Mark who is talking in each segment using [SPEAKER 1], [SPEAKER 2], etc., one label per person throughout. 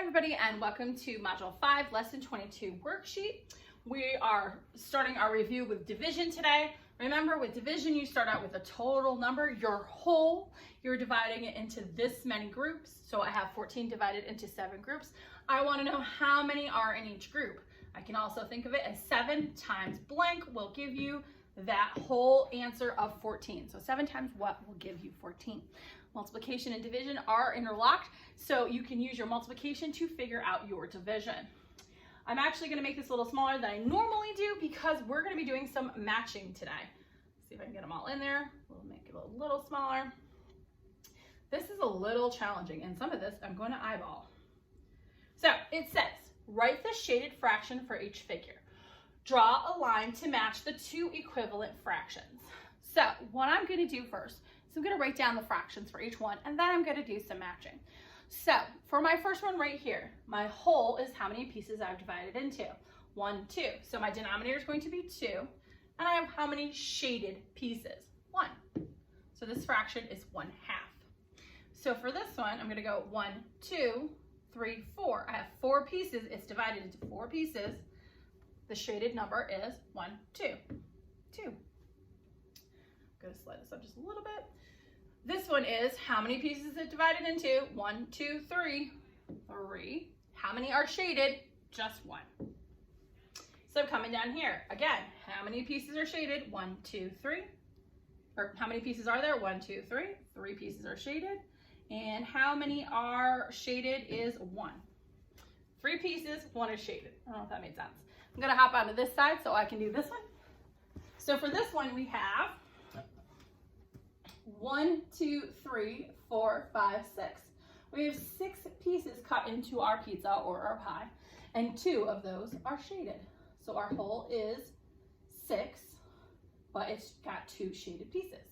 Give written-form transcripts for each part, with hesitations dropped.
[SPEAKER 1] everybody, and welcome to Module 5, Lesson 22 Worksheet. We are starting our review with division today. Remember, with division, you start out with a total number, your whole. You're dividing it into this many groups. So I have 14 divided into 7 groups. I want to know how many are in each group. I can also think of it as 7 times blank will give you that whole answer of 14. So 7 times what will give you 14? Multiplication and division are interlocked, so you can use your multiplication to figure out your division. I'm actually going to make this a little smaller than I normally do because we're going to be doing some matching today. Let's see if I can get them all in there. We'll make it a little smaller. This is a little challenging, and some of this I'm going to eyeball. So it says, write the shaded fraction for each figure. Draw a line to match the 2 equivalent fractions. So what I'm going to do first is I'm going to write down the fractions for each one, and then I'm going to do some matching. So for my first one right here, my whole is how many pieces I've divided into. 1, 2. So my denominator is going to be 2, and I have how many shaded pieces? 1. So this fraction is 1/2. So for this one, I'm going to go 1, 2, 3, 4. I have 4 pieces. It's divided into 4 pieces. The shaded number is 1, 2, 2. I'm going to slide this up just a little bit. This one is how many pieces is it divided into? 1, 2, 3, 3. How many are shaded? Just 1. So coming down here, again, how many pieces are shaded? 1, 2, 3. Or how many pieces are there? 1, 2, 3. 3 pieces are shaded. And how many are shaded is 1. 3 pieces, 1 is shaded. I don't know if that made sense. I'm going to hop onto this side so I can do this one. So for this one, we have 1, 2, 3, 4, 5, 6. We have 6 pieces cut into our pizza or our pie, and 2 of those are shaded. So our whole is 6, but it's got 2 shaded pieces.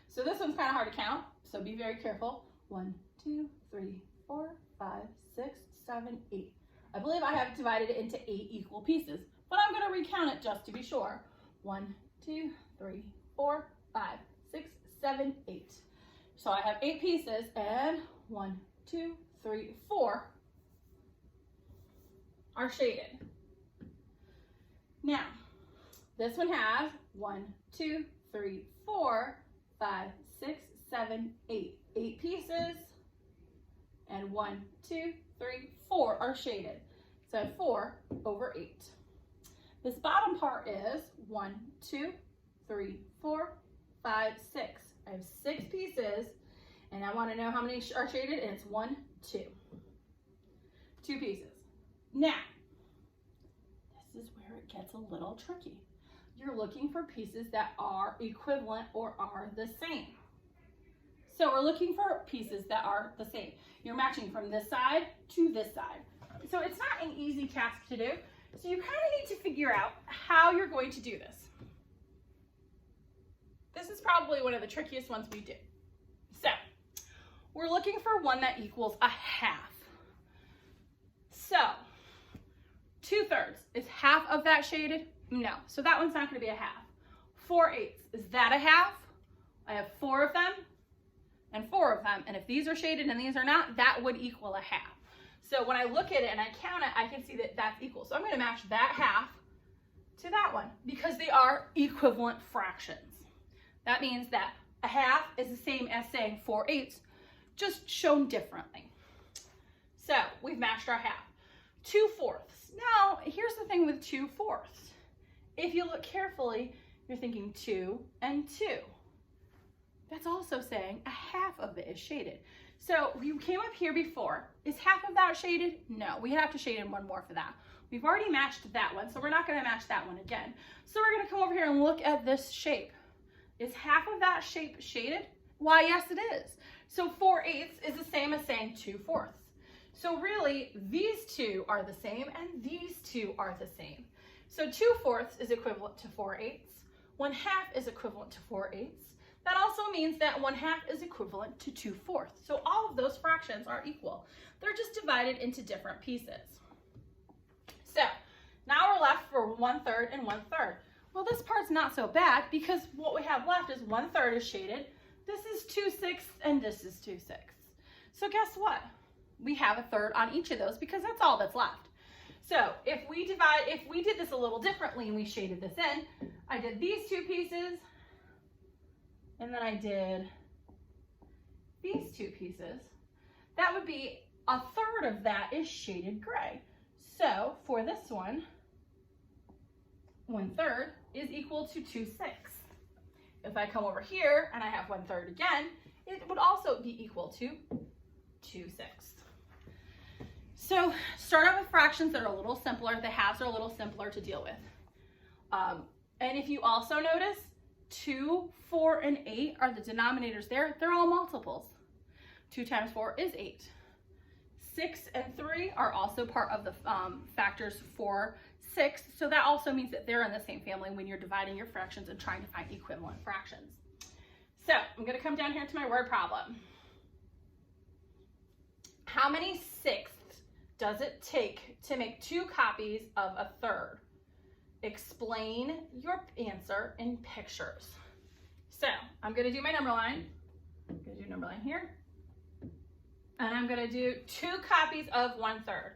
[SPEAKER 1] So this one's kind of hard to count, so be very careful. 1, 2, 3, 4, 5, 6, 7, 8. I believe I have divided it into 8 equal pieces, but I'm going to recount it just to be sure. 1, 2, 3, 4, 5, 6, 7, 8. So I have 8 pieces, and 1, 2, 3, 4 are shaded. Now, this one has 1, 2, 3, 4, 5, 6, 7, 8. 8 pieces, and 1, 2, 3, 4 are shaded. So 4 over 8. This bottom part is 1, 2, 3, 4, 5, 6. I have 6 pieces, and I want to know how many are shaded, and it's 1, 2. 2 pieces. Now, this is where it gets a little tricky. You're looking for pieces that are equivalent or are the same. So we're looking for pieces that are the same. You're matching from this side to this side. So it's not an easy task to do. So you kind of need to figure out how you're going to do this. This is probably one of the trickiest ones we do. So we're looking for one that equals a half. So 2/3, is half of that shaded? No, so that one's not going to be a half. 4/8, is that a half? I have 4 of them and 4 of them, and if these are shaded and these are not, that would equal a half. So when I look at it and I count it, I can see that that's equal. So I'm going to match that half to that one because they are equivalent fractions. That means that a half is the same as saying 4/8, just shown differently. So we've matched our half. 2/4. Now, here's the thing with 2/4. If you look carefully, you're thinking 2 and 2. That's also saying a half of it is shaded. So we came up here before. Is half of that shaded? No, we have to shade in one more for that. We've already matched that one, so we're not going to match that one again. So we're going to come over here and look at this shape. Is half of that shape shaded? Why, yes, it is. So 4/8 is the same as saying 2/4. So really, these 2 are the same, and these 2 are the same. So 2/4 is equivalent to 4/8. 1/2 is equivalent to 4/8. That also means that 1/2 is equivalent to 2/4. So all of those fractions are equal. They're just divided into different pieces. So now we're left for 1/3 and 1/3. Well, this part's not so bad because what we have left is 1/3 is shaded. This is 2/6 and this is 2/6. So guess what? we have a third on each of those because that's all that's left. So if we did this a little differently and we shaded this in, I did these two pieces, and then I did these two pieces, that would be a third of that is shaded gray. So for this one, 1/3 is equal to 2/6. If I come over here and I have 1/3 again, it would also be equal to 2/6. So start out with fractions that are a little simpler. The halves are a little simpler to deal with. And if you also notice, 2, 4, and 8 are the denominators there. They're all multiples. 2 times 4 is 8. 6 and 3 are also part of the factors for 6. So that also means that they're in the same family when you're dividing your fractions and trying to find equivalent fractions. So I'm going to come down here to my word problem. How many sixths does it take to make 2 copies of a third? Explain your answer in pictures. So I'm going to do my number line. I'm going to do number line here. And I'm going to do 2 copies of 1/3.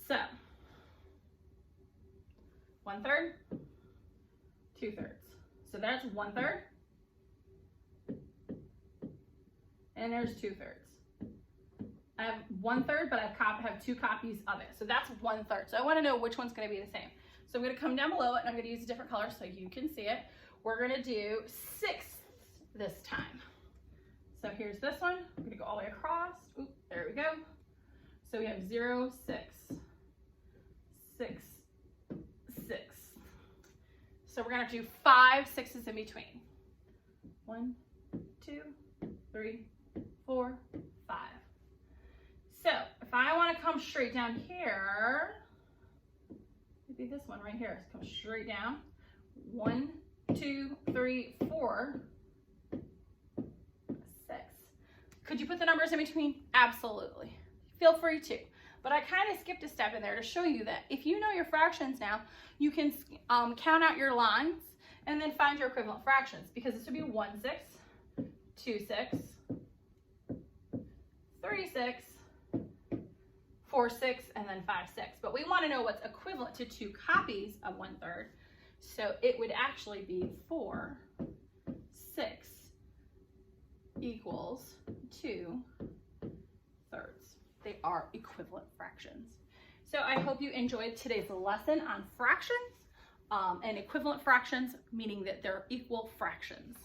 [SPEAKER 1] So 1/3, 2/3. So that's 1/3. And there's 2/3. I have 1/3, but I have 2 copies of it. So that's 1/3. So I want to know which one's going to be the same. So I'm going to come down below it and I'm going to use a different color so you can see it. We're going to do sixths this time. So here's this one. I'm going to go all the way across. Oop, there we go. So we have 0, 6, 6, 6. So we're going to do 5 sixes in between. 1, 2, 3, 4, 5. So if I want to come straight down here, maybe this one right here, come straight down. 1, 2, 3, 4, 6. Could you put the numbers in between? Absolutely. Feel free to. But I kind of skipped a step in there to show you that if you know your fractions now, you can count out your lines and then find your equivalent fractions, because this would be 1/6, 2/6, 3/6, 4/6, and then 5/6. But we want to know what's equivalent to 2 copies of 1/3. So it would actually be 4/6 equals 2/3. They are equivalent fractions. So I hope you enjoyed today's lesson on fractions and equivalent fractions, meaning that they're equal fractions.